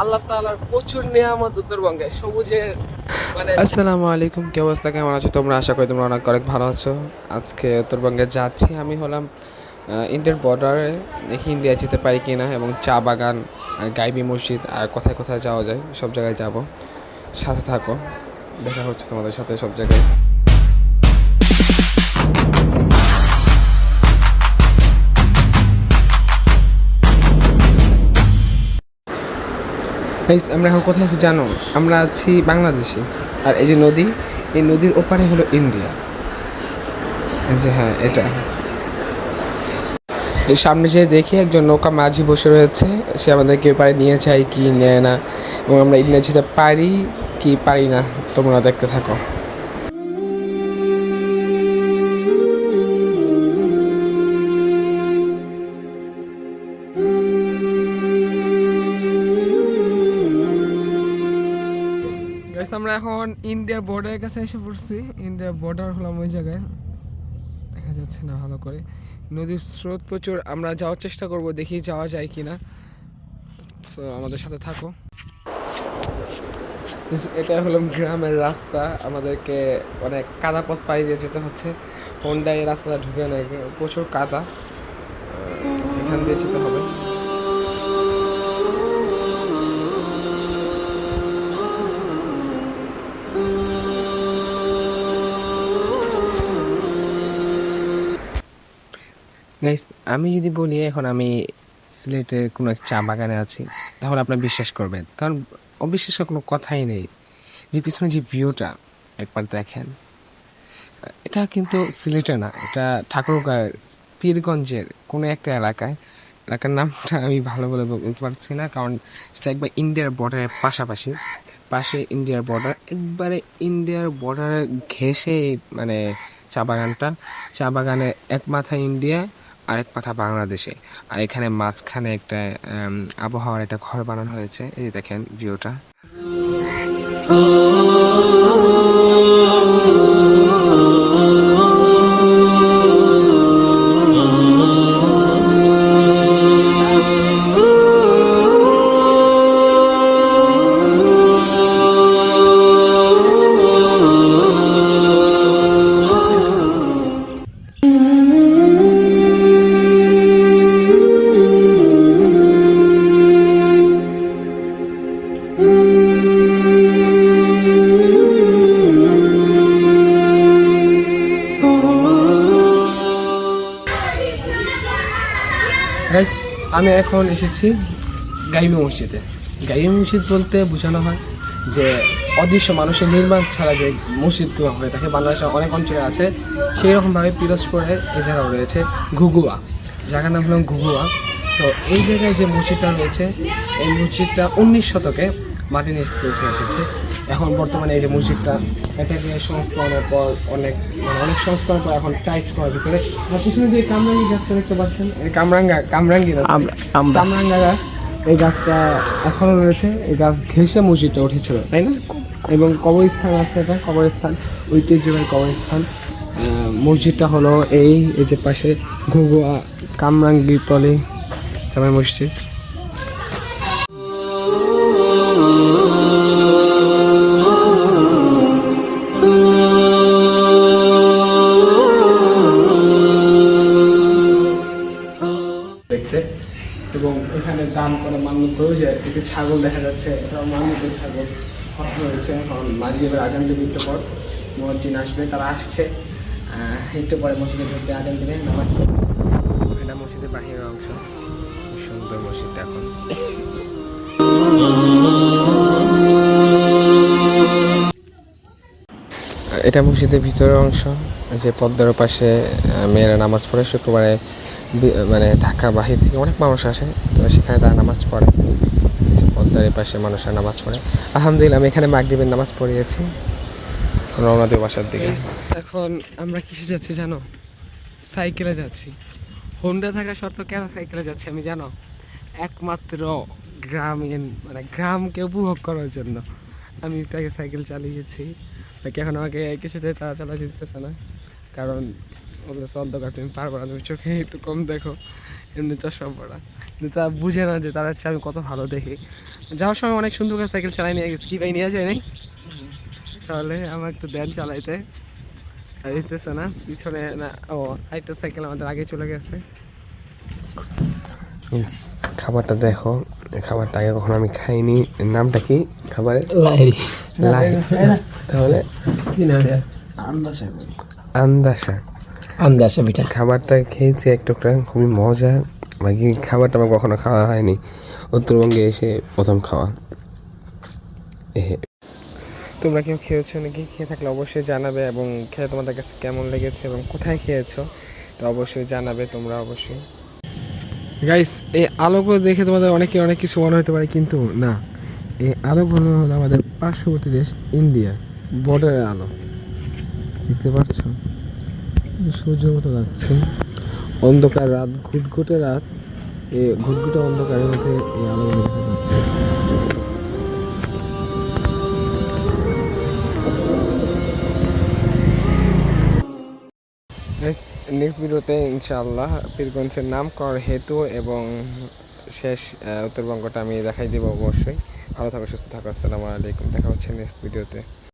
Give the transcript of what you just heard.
আল্লাহ তাআলার প্রচুর নিয়ামত উত্তরবঙ্গে সবুজের মানে। আসসালামু আলাইকুম, কি অবস্থা, কেমন আছো তোমরা? আশা করি তোমরা অনেক অনেক ভালো আছো। আজকে উত্তরবঙ্গে যাচ্ছি, আমি হলাম ইন্ডিয়ার বর্ডারে, দেখি ইন্ডিয়া যেতে পারি কি না, এবং চা বাগান, গাইবি মসজিদ, আর কোথায় কোথায় যাওয়া যায় সব জায়গায় যাব। সাথে থাকো, দেখা হচ্ছে তোমাদের সাথে সব জায়গায়। গাইস, আমরা এখন কোথায় আছি জানো? আমরা আছি বাংলাদেশে। আর এই যে নদী, এই নদীর ওপারে হলো ইন্ডিয়া। এই যে হ্যাঁ, এটা এর সামনে যে দেখি একজন নৌকা মাঝি বসে রয়েছে, সে আমাদেরকে এপারে নিয়ে যায় কি নেয় না, এবং আমরা ইন্ডিয়া যেতে পারি কি পারি না, তোমরা দেখতে থাকো। গাইস, আমরা এখন ইন্ডিয়ার বর্ডারের কাছে এসে পড়ছি। ইন্ডিয়ার বর্ডার হলাম ওই জায়গায়, দেখা যাচ্ছে না ভালো করে। নদীর স্রোত প্রচুর, আমরা যাওয়ার চেষ্টা করব, দেখি যাওয়া যায় কি না। সো আমাদের সাথে থাকো। এটা হলো গ্রামের রাস্তা, আমাদেরকে অনেক কাদা পথ পাড়ি দিয়ে যেতে হচ্ছে। হোন্ডা এই রাস্তাটা ঢুকে নেয়, প্রচুর কাদা, এখান দিয়ে যেতে হবে। গাইস, আমি যদি বলি এখন আমি সিলেটের কোনো এক চা বাগানে আছি, তাহলে আপনার বিশ্বাস করবেন, কারণ অবিশ্বাসের কোনো কথাই নেই। যে পিছনে যে ভিউটা একবার দেখেন, এটা কিন্তু সিলেটে না, এটা ঠাকুরগাঁয়ের পীরগঞ্জের কোনো একটা এলাকার নামটা আমি ভালো বলে বলতে পারছি না, কারণ সেটা একবার ইন্ডিয়ার বর্ডারের পাশাপাশি, পাশে ইন্ডিয়ার বর্ডার, একবারে ইন্ডিয়ার বর্ডারে ঘেঁষে মানে চা বাগানে এক মাথা ইন্ডিয়া, আরেক মাথা বাংলাদেশে। আর এখানে মাঝখানে একটা আবহাওয়ার একটা ঘর বানানো হয়েছে, এই যে দেখেন ভিউটা। গাইস, আমি এখন এসেছি গাইবি মসজিদে। গাইবি মসজিদ বলতে বোঝানো হয় যে অদৃশ্য মানুষের নির্মাণ ছাড়া যে মসজিদগুলো হয়ে থাকে, বাংলাদেশের অনেক অঞ্চলে আছে। সেই রকমভাবে পিরোজপুরে এছাড়াও রয়েছে ঘুঘুয়া, জায়গার নাম হলো ঘুঘুয়া। তো এই জায়গায় যে মসজিদটা রয়েছে, এই মসজিদটা 19 শতকে মাটির নিচ থেকে উঠে এসেছে। এখন বর্তমানে এই যে মসজিদটা, এটাকে সংস্করণের পর অনেক সংস্করণের পর এখন টাইস করার ভিতরে পিছনে যে কামরাঙ্গি গাছটা দেখতে পাচ্ছেন, এই কামরাঙ্গি গাছ, কামরাঙ্গা গাছ, এই গাছটা এখনও রয়েছে। এই গাছ ঘেঁষে মসজিদটা উঠেছিল, তাই না? এবং কবরস্থান আছে, এটা কবরস্থান, ঐতিহ্যবাহী কবরস্থান। মসজিদটা হলো এই যে পাশে ঘুঘুয়া কামরাঙ্গি তলে জামে মসজিদ। দেখতে, এবং এখানে দাম করে মান্য করে যে একটি ছাগল দেখা যাচ্ছে, এটাও মান্যতের ছাগল কথা হয়েছে। এখন মাঝিবের আজান দেবে, একটু পর মসজিদ আসবে, তারা আসছে একটু পরে মসজিদে ঢুকতে আজান দেবে, নামাজ পড়বে। এটা মসজিদের বাহিরের অংশ, খুব সুন্দর মসজিদটা। এখন এটা মসজিদের ভিতরের অংশ, যে পদ্মার পাশে মেয়েরা নামাজ পড়ে শুক্রবারে। মানে ঢাকা বাহির থেকে অনেক মানুষ আসে, তো সেখানে তারা নামাজ পড়ে, যে পদ্মার পাশে মানুষরা নামাজ পড়ে। আলহামদুলিল্লাহ, আমি এখানে মাগরিবের নামাজ পড়িয়েছি, রওনা দেব বাসার দিকে। এখন আমরা কিসে যাচ্ছি জানো? সাইকেলে যাচ্ছি। হোন্ডা থাকা সত্ত্বেও কেন সাইকেলে যাচ্ছি আমি জানো? একমাত্র গ্রামীণ মানে গ্রামকে উপভোগ করার জন্য আমি তাকে সাইকেল চালিয়েছি। বাকি এখন আমাকে কিছুতেই তারা চালাতে দিতেছে না, কারণ ওদের অন্ধকার, তুমি পারবো না, তুমি চোখে একটু কম দেখো, এমনি চশমা পড়া। কিন্তু তারা বুঝে না যে তাদের চেয়ে আমি কত ভালো দেখি। যাওয়ার সময় অনেক সুন্দর করে সাইকেল চালাই নিয়ে গেছে, কি ভাই নিয়ে যায় নাই? তাহলে আমার একটু দেন চালাইতে, দিতেছে না পিছনে না। ও আরেকটা সাইকেল আমাদের আগে চলে গেছে। খাবারটা দেখো, খাবারটা আগে কখনো আমি খাইনি। নামটা কি খাবারের? লাহি। তাহলে আন্দাসা। আন্দাসা পিঠা। খাবারটা খেয়েছি এক টুকরা, খুবই মজা। বাকি খাবারটা আমার কখনো খাওয়া হয়নি, উত্তরবঙ্গে এসে প্রথম খাওয়া। তোমরা কেউ খেয়েছো নাকি? খেয়ে থাকলে অবশ্যই জানাবে, এবং খেয়ে তোমাদের কাছে কেমন লেগেছে এবং কোথায় খেয়েছো এটা অবশ্যই জানাবে তোমরা অবশ্যই। গাইস, এই আলোগুলো দেখে তোমাদের অনেকে অনেক কিছু মনে হতে পারে, কিন্তু না, এই আলোগুলো হলো আমাদের পার্শ্ববর্তী দেশ ইন্ডিয়া বর্ডারের আলো। দেখতে পাচ্ছ সূর্যের মতো লাগছে, অন্ধকার রাত, ঘুটঘুটে রাত, এই ঘুটঘুটে অন্ধকারের মধ্যে এই আলোগুলো দেখা যাচ্ছে। নেক্সট ভিডিওতে ইনশাআল্লাহ পীরগঞ্জের নামকরণ হেতু এবং শেষ উত্তরবঙ্গটা আমি দেখাই দেবো অবশ্যই। ভালো থাকো, সুস্থ থাকো, আসসালামু আলাইকুম। দেখা হচ্ছে নেক্সট ভিডিওতে।